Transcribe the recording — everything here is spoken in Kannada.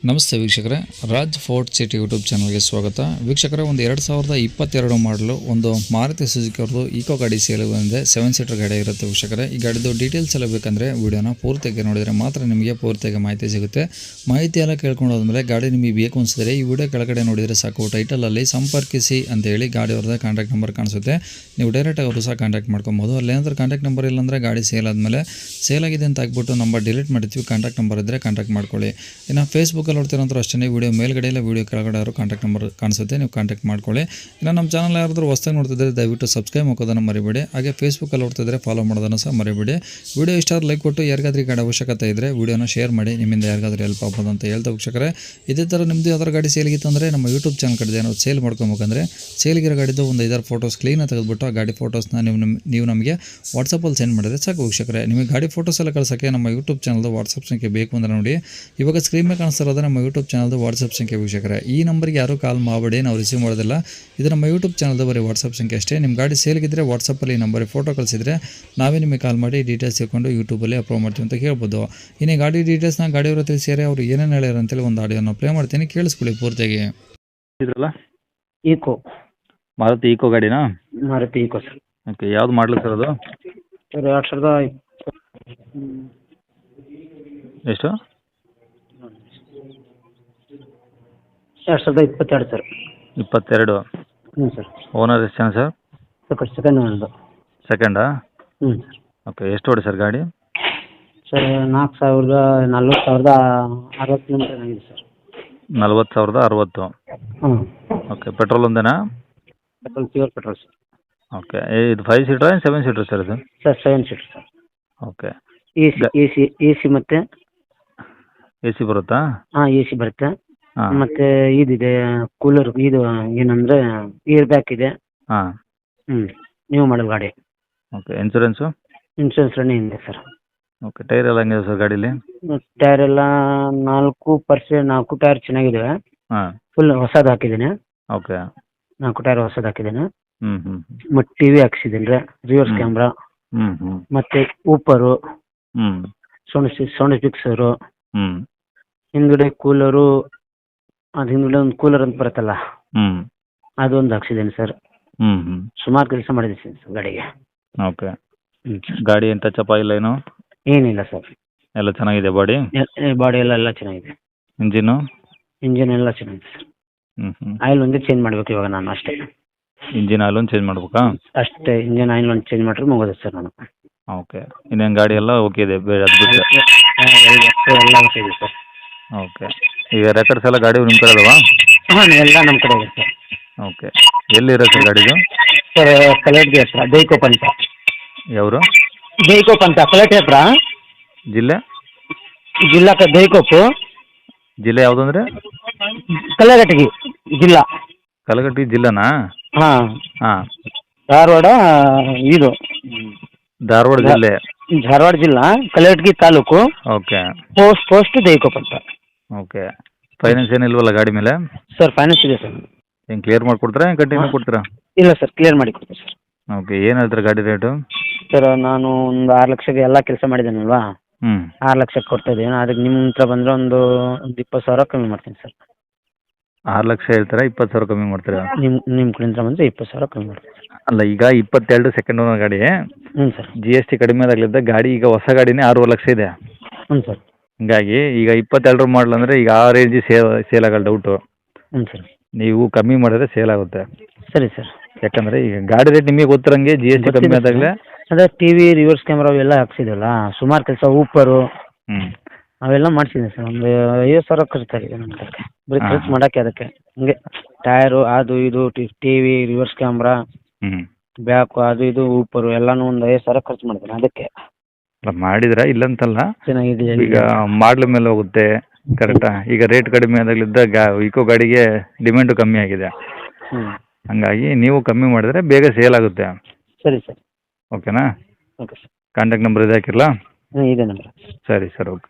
ನಮಸ್ತೆ ವೀಕ್ಷಕರೇ, ರಾಜ್ ಫೋರ್ಟ್ ಸಿಟಿ ಯೂಟ್ಯೂಬ್ ಚಾನಲ್ಗೆ ಸ್ವಾಗತ. ವೀಕ್ಷಕರೇ, ಒಂದು 2022 ಮಾಡಲು ಒಂದು ಮಾರುತಿ ಸುಜುಕಿ ಅವ್ರದ್ದು ಈಕೋ ಗಾಡಿ ಸೇಲ್ ಬಂದಿದೆ. 7 ಸೀಟರ್ ಗಾಡಿ ಇರುತ್ತೆ ವೀಕ್ಷಕರೇ. ಈ ಗಾಡಿದು ಡೀಟೇಲ್ಸ್ ಎಲ್ಲ ಬೇಕಂದರೆ ವಿಡಿಯೋನ ಪೂರ್ತಿಯಾಗಿ ನೋಡಿದರೆ ಮಾತ್ರ ನಿಮಗೆ ಪೂರ್ತಿಯಾಗಿ ಮಾಹಿತಿ ಸಿಗುತ್ತೆ. ಮಾಹಿತಿ ಎಲ್ಲ ಕೇಳ್ಕೊಂಡು ಹೋದ್ಮೇಲೆ ಗಾಡಿ ನಿಮಗೆ ಬೇಕು ಅನಿಸಿದ್ರೆ ಈ ವಿಡಿಯೋ ಕೆಳಗಡೆ ನೋಡಿದರೆ ಸಾಕು. ಟೈಟಲಲ್ಲಿ ಸಂಪರ್ಕಿಸಿ ಅಂತ ಹೇಳಿ ಗಾಡಿ ಅವ್ರದ್ದು ಕಾಂಟ್ಯಾಕ್ಟ್ ನಂಬರ್ ಕಾಣಿಸುತ್ತೆ. ನೀವು ಡೈರೆಕ್ಟಾಗಿ ಅವರು ಸಹ ಕಾಂಟ್ಯಾಕ್ಟ್ ಮಾಡ್ಕೊಬೋದು. ಅಲ್ಲೇನಾದ್ರೂ ಕಾಂಟ್ಯಾಕ್ಟ್ ನಂಬರ್ ಇಲ್ಲಾಂದರೆ ಗಾಡಿ ಸೇಲ್ ಆದಮೇಲೆ ಸೇಲ್ ಆಗಿದೆ ಅಂತ ಹಾಕ್ಬಿಟ್ಟು ನಂಬರ್ ಡಿಲೀಟ್ ಮಾಡ್ತೀವಿ. ಕಾಂಟ್ಯಾಕ್ಟ್ ನಂಬರ್ ಇದ್ದರೆ ಕಾಂಟ್ಯಾಕ್ಟ್ ಮಾಡ್ಕೊಳ್ಳಿ. ಇನ್ನು ಫೇಸ್ಬುಕ್ಕಲ್ಲಿ ನೋಡ್ತೀರಂದ್ರೂ ಅಷ್ಟೇ, ವಿಡಿಯೋ ಮೇಲ್ಗಡೆ ಇಲ್ಲ ವಿಡಿಯೋ ಕೆಳಗಡೆ ಅವರು ಕಾಂಟ್ಯಾಕ್ಟ್ ನಂಬರ್ ಕಾಣಿಸುತ್ತೆ, ನೀವು ಕಾಂಟ್ಯಾಕ್ಟ್ ಮಾಡ್ಕೊಳ್ಳಿ. ಇನ್ನು ನಮ್ಮ ಚಾನಲ್ ಯಾರಾದರೂ ಹೊಸದಾಗಿ ನೋಡ್ತಿದ್ರೆ ದಯವಿಟ್ಟು ಸಬ್ಸ್ಕ್ರೈಬ್ ಹಾಕೋದನ್ನು ಮರಿಬೇಡಿ. ಹಾಗೆ ಫೇಸ್ಬುಕ್ಕಲ್ಲಿ ನೋಡ್ತಿದ್ರೆ ಫಾಲೋ ಮಾಡೋದನ್ನು ಸಹ ಮರಿಬೇಡಿ. ವಿಡಿಯೋ ಇಷ್ಟ ಲೈಕ್ ಕೊಟ್ಟು ಯಾರಿಗಾದ್ರೂ ಗಾಡಿ ಅವಶ್ಯಕತೆ ಇದ್ದರೆ ವಿಡಿಯೋನ ಶೇರ್ ಮಾಡಿ, ನಿಮ್ಮಿಂದ ಯಾರಿಗಾದ್ರೂ ಹೆಲ್ಪ್ ಆಗ್ಬೋದು ಅಂತ ಹೇಳ್ತಾ ವೀಕ್ಷಕರೇ, ಇದೇ ಥರ ನಿಮ್ಮದು ಯಾವ್ದಾರು ಗಾಡಿ ಸೇಲಿಗಿತ್ತು ಅಂದರೆ ನಮ್ಮ ಯೂಟ್ಯೂಬ್ ಚಾನಲ್ ಕಡೆ ಏನಾದ್ರು ಸೇಲ್ ಮಾಡ್ಕೊಬೇಕಂದ್ರೆ ಸೇಲಿಗಿರೋ ಗಾಡಿದು ಒಂದು 5-6 ಫೋಟೋಸ್ ಕ್ಲೀನಾಗಿ ತೆಗೆದುಬಿಟ್ಟು ಆ ಗಾಡಿ ಫೋಟೋಸ್ನ ನೀವು ನಮಗೆ ವಾಟ್ಸಪ್ಪಲ್ಲಿ ಸೆಂಡ್ ಮಾಡಿದ್ರೆ ಸಾಕು ವೀಕ್ಷಕರೇ. ನಿಮಗೆ ಗಾಡಿ ಫೋಟೋಸ್ ಎಲ್ಲ ಕಳ್ಸೋಕ್ಕೆ ನಮ್ಮ ಯೂಟ್ಯೂಬ್ ಚಾನಲ್ದು ವಾಟ್ಸಪ್ ಸಂಖ್ಯೆ ಬೇಕು ಅಂದರೆ ನೋಡಿ, ಇವಾಗ ಸ್ಕ್ರೀನ್ ಮೇಲೆ ಕಾಣಿಸ್ತಿರೋದು ನಮ್ಮ ಯೂಟ್ಯೂಬ್ ಚಾನಲ್ದು ವಾಟ್ಸಪ್ ಸಂಖ್ಯೆ ವೀಕ್ಷಕರೇ. ಈ ನಂಬರ್ಗೆ ಯಾರೂ ಕಾಲ್ ಮಾಡಬೇಡಿ, ನಾವು ರಿಸೀವ್ ಮಾಡೋದಿಲ್ಲ. ಇದು ನಮ್ಮ ಯೂಟ್ಯೂಬ್ ಚಾನಲ್ದು ಬರೀ ವಾಟ್ಸಪ್ ಸಂಖ್ಯೆ ಅಷ್ಟೇ. ನಿಮ್ಮ ಗಾಡಿ ಸೇಲ್ಗಿದ್ರೆ ವಾಟ್ಸಪ್ಪಲ್ಲಿ ಈ ನಂಬರಿಗೆ ಫೋಟೋ ಕಳಿಸಿದ್ರೆ ನಾವೇ ನಿಮಗೆ ಕಾಲ್ ಮಾಡಿ ಡೀಟೇಲ್ಸ್ ತಿಳ್ಕೊಂಡು ಯೂಟ್ಯೂಬಲ್ಲಿ ಅಪ್ಲೋಡ್ ಮಾಡ್ತೀವಿ ಅಂತ ಹೇಳ್ಬೋದು. ಇನ್ನು ಗಾಡಿ ಡೀಟೇಲ್ಸ್ನ ಗಾಡಿಯವರು ತಿಳಿಸಿದರೆ ಅವರು ಏನೇನು ಹೇಳ್ಯಾರ ಅಂತೇಳಿ ಒಂದು ಆಡಿಯೋನ ಪ್ಲೇ ಮಾಡ್ತೀನಿ, ಕೇಳಿಸ್ಕೊಳ್ಳಿ ಪೂರ್ತಿಯಾಗಿ. ಇದ್ರಲ್ಲ ಈಕೋ, ಮಾರುತಿ ಈಕೋ ಗಾಡಿನಾ? Maruti Eeco sir. ಓಕೆ, ಯಾವ್ದು ಮಾಡಲಿ ಸರ್ ಅದು? ಸರ್ 2000 ಎಷ್ಟು? 2022 ಸರ್. 22. ಹ್ಞೂ ಸರ್. ಓನರ್ ಎಷ್ಟು ಜನ ಸರ್? ಸೆಕೆಂಡ್ ಒಂದು. ಸೆಕೆಂಡಾ? ಹ್ಞೂ ಓಕೆ, ಎಷ್ಟು ಓಡಿ ಸರ್ ಗಾಡಿ? ಸರ್ 40,60 ಕಿಲೋಮೀಟರ್ ಆಗಿದೆ ಸರ್. 40,060. ಹ್ಞೂ. ಓಕೆ, ಪೆಟ್ರೋಲ್ ಒಂದೇನಾ? Petrol, pure petrol sir. Okay, ಇದು 5 ಸೀಟರ್ 7 ಸೀಟರ್ ಸರ್ ಇದು? Sir 7 seater sir. Okay. A C ಮತ್ತು ಎ ಸಿ ಬರುತ್ತಾ? ಹಾಂ, ಎ ಸಿ ಬರುತ್ತೆ. ಹಾಂ. ಮತ್ತು ಇದಿದೆ ಕೂಲರ್, ಇದು ಏನಂದರೆ ಏರ್ ಬ್ಯಾಗ್ ಇದೆ. ಹಾಂ. ಹ್ಞೂ, ನೀವು ಮಾಡಲ್ ಗಾಡಿ. Okay, insurance? ಇನ್ಶೂರೆನ್ಸ್ ರನ್ನಿಂಗ್ ಇದೆ ಸರ್. ಓಕೆ, ಟೈರ್ ಎಲ್ಲ ಹೆಂಗಿದೆ ಸರ್ ಗಾಡೀಲಿ? ಟೈರ್ ಎಲ್ಲ 4 ಟೈರ್ ಚೆನ್ನಾಗಿದ್ದಾವೆ. ಹಾಂ. ಫುಲ್ ಹೊಸದು ಹಾಕಿದ್ದೀನಿ. ಓಕೆ. 4 ಟೈರ್ ಹೊಸದು ಹಾಕಿದ್ದೀನಿ. ಹ್ಞೂ ಹ್ಞೂ ಮತ್ತು ಟಿ ವಿ ಹಾಕ್ಸಿದ್ದೀನಿ ರೀ, ರಿವರ್ಸ್ ಕ್ಯಾಮ್ರಾ, ಹ್ಞೂ ಹ್ಞೂ ಮತ್ತು ಊಪರು, ಹ್ಞೂ ಸೌಂಡ್ ಫಿಕ್ಸರು, ಹ್ಞೂ ಹಿಂದ್ಗಡೆ ಕೂಲರು, ಅದು ಹಿಂದ್ಗಡೆ ಒಂದು ಕೂಲರ್ ಅಂತ ಬರುತ್ತಲ್ಲ ಹ್ಞೂ ಅದೊಂದು ಹಾಕ್ಸಿದ್ದೀನಿ ಸರ್. ಹ್ಞೂ ಹ್ಞೂ ಸುಮಾರು ಕೆಲಸ ಮಾಡಿದ್ದೀನಿ ಸರ್ ಗಾಡಿಗೆ. ಓಕೆ. ಹ್ಞೂ. ಗಾಡಿ ಏನು ಟಚ್ ಅಪ್ ಆಗಿಲ್ಲ ಏನು? ಏನಿಲ್ಲ ಸರ್. ಎಲ್ಲ ಚೆನ್ನಾಗಿದೆ ಬಾಡಿ? ಬಾಡಿ ಎಲ್ಲ ಚೆನ್ನಾಗಿದೆ. ಇಂಜಿನು? ಇಂಜಿನ್ ಎಲ್ಲ ಚೆನ್ನಾಗಿದೆ ಸರ್. ಹ್ಞೂ ಹ್ಞೂ ಆಯಿಲ್ ಒಂದೇ ಚೇಂಜ್ ಮಾಡಬೇಕು ಇವಾಗ ನಾನು ಅಷ್ಟೇ. ಇಂಜಿನ್ ಆಯಿಲ್ ಒಂದು ಚೇಂಜ್ ಮಾಡ್ಬೇಕಾ? ಅಷ್ಟೇ, ಇಂಜಿನ್ ಆಯಿಲ್ ಒಂದು ಚೇಂಜ್ ಮಾಡಿದ್ರೆ ಮುಗೋದು ಸರ್ ನಾನು. ಓಕೆ. ಇನ್ನೇನು ಗಾಡಿ ಎಲ್ಲ ಓಕೆ ಇದೆ, ಬೇರೆ ಅದು ಬಿಟ್ಟರೆ? ಎಲ್ಲ ಓಕೆ ಇದೆ ಸರ್. ಓಕೆ. ಈಗ ರೆಕಾರ್ಡ್ಸ್ ಎಲ್ಲ ಗಾಡಿ ನಿಮ್ಮ ಕಡೆ ಅದಾವಾ? ಹಾಂ, ಎಲ್ಲ ನಮ್ಮ ಕಡೆ ಇದೆ ಸರ್. ಓಕೆ. ಎಲ್ಲಿರೋ ಸರ್ ಗಾಡಿದು? ಸರ್ ಕಲರ್ಗೆ ಹತ್ರ ದೈಕೋಪ್ ಅಂತ. ಯಾವರು? ದೈಕೋಪ್ ಅಂತ, ಕಲಟೆ ಹತ್ರ. ಜಿಲ್ಲೆ? ಜಿಲ್ಲಾ ದೈಕೋಪು. ಜಿಲ್ಲೆ ಯಾವುದು ಅಂದರೆ? ಕಲಘಟಗಿ ಜಿಲ್ಲಾ. ಕಲಘಟಗಿ ಜಿಲ್ಲೆನಾ? ಹಾಂ. ಹಾಂ. ಧಾರವಾಡ, ಇದು ಧಾರವಾಡ ಜಿಲ್ಲೆ? ಧಾರವಾಡ ಜಿಲ್ಲಾ, ಕಲಘಟಗಿ ತಾಲೂಕು. ಓಕೆ. ಪೋಸ್ಟ್ ದೈಕೋಪ್ ಅಂತ. ಓಕೆ. ಫೈನಾನ್ಸ್ ಏನಿಲ್ವಲ್ಲ ಗಾಡಿ ಮೇಲೆ? ಸರ್ ಫೈನಾನ್ಸ್ ಇದೆ ಸರ್. ಏನು ಕ್ಲಿಯರ್ ಮಾಡಿಕೊಡ್ತೀರಾ, ಏನು ಕಂಟಿನ್ಯೂ ಕೊಡ್ತೀರಾ? ಇಲ್ಲ ಸರ್, ಕ್ಲಿಯರ್ ಮಾಡಿ ಕೊಡ್ತೀನಿ ಸರ್. ಓಕೆ. ಏನು ಹೇಳ್ತೀರಾ ಗಾಡಿ ರೇಟು? ಸರ್ ನಾನು ಒಂದು 6 ಲಕ್ಷಕ್ಕೆ ಎಲ್ಲ ಕೆಲಸ ಮಾಡಿದ್ದೇನಲ್ವಾ, ಹ್ಞೂ 6 ಲಕ್ಷಕ್ಕೆ ಕೊಡ್ತಾ ಇದ್ದೀನಿ. ಅದಕ್ಕೆ ನಿಮ್ಮ ಹತ್ರ ಬಂದರೆ ಒಂದು 20,000 ಕಮ್ಮಿ ಮಾಡ್ತೀನಿ ಸರ್. 6 ಲಕ್ಷ ಹೇಳ್ತೀರಾ, 20,000 ಕಮ್ಮಿ ಮಾಡ್ತೀರಾ? ನಿಮ್ಮ ಕಡೆಯಿಂದ ಬಂದರೆ 20,000 ಕಮ್ಮಿ ಮಾಡ್ತೀನಿ ಸರ್. ಅಲ್ಲ, ಈಗ 22 ಸೆಕೆಂಡ್ ಓನರ್ ಗಾಡಿ, ಹ್ಞೂ ಸರ್. GST ಕಡಿಮೆ ಆದಾಗಲಿದ್ದ ಗಾಡಿ ಈಗ ಹೊಸ ಗಾಡಿನೇ 6 ಲಕ್ಷ ಇದೆ. ಹ್ಞೂ ಸರ್. ಹೀಗಾಗಿ ಈಗ 22 ಮಾಡಲ್ ಅಂದರೆ ಈಗ ಆ ರೇಂಜ್ ಸೇಲ್ ಆಗಲ್ಲ ಡೌಟು. ಹ್ಞೂ ಸರ್. ನೀವು ಕಮ್ಮಿ ಮಾಡಿದ್ರೆ ಸೇಲ್ ಆಗುತ್ತೆ. ಸರಿ ಸರ್. ಯಾಕಂದರೆ ಈಗ ಗಾಡಿ ರೇಟ್ ನಿಮಗೆ ಗೊತ್ತಿರಂಗೆ GST ಕಮ್ಮಿ ಆದಾಗಲೇ. ಅದೇ ಟಿ ವಿ, ರಿವರ್ಸ್ ಕ್ಯಾಮ್ರಾ ಅವೆಲ್ಲ ಹಾಕ್ಸಿದ್ವಲ್ಲ, ಸುಮಾರು ಕೆಲಸ, ಊಪರು ಹ್ಞೂ ಅವೆಲ್ಲ ಮಾಡ್ಸಿದ್ದೀನಿ ಸರ್. ಒಂದು 50,000 ಖರ್ಚಾಗಿದೆ ನನ್ನ ಅದಕ್ಕೆ, ಬರೀ ಖರ್ಚು ಮಾಡೋಕ್ಕೆ. ಅದಕ್ಕೆ ಹಂಗೆ ಟೈರು, ಅದು ಇದು, ಟಿ ವಿ, ರಿವರ್ಸ್ ಕ್ಯಾಮ್ರಾ, ಹ್ಞೂ ಬ್ಯಾಕು, ಅದು ಇದು, ಊಪರು ಎಲ್ಲನೂ ಒಂದು 50,000 ಖರ್ಚು ಮಾಡಿದ್ದೀನಿ ಅದಕ್ಕೆ. ಅಲ್ಲ, ಮಾಡಿದ್ರೆ ಇಲ್ಲಂತಲ್ಲ, ಚೆನ್ನಾಗಿದೆ. ಈಗ ಮಾಡ್ಲ ಮೇಲೆ ಹೋಗುತ್ತೆ, ಕರೆಕ್ಟಾ? ಈಗ ರೇಟ್ ಕಡಿಮೆ ಆದಾಗಲಿದ್ದ ಈಕೋ ಗಾಡಿಗೆ ಡಿಮ್ಯಾಂಡು ಕಮ್ಮಿ ಆಗಿದೆ. ಹ್ಞೂ. ಹಂಗಾಗಿ ನೀವು ಕಮ್ಮಿ ಮಾಡಿದ್ರೆ ಬೇಗ ಸೇಲ್ ಆಗುತ್ತೆ. ಸರಿ ಸರ್. ಓಕೆನಾ? Okay sir. ಕಾಂಟ್ಯಾಕ್ಟ್ ನಂಬರ್ ಇದು ಹಾಕಿರಲಾ? ಹ್ಞೂ, ಇದೆ ನಂಬರ್. ಸರಿ ಸರ್, ಓಕೆ.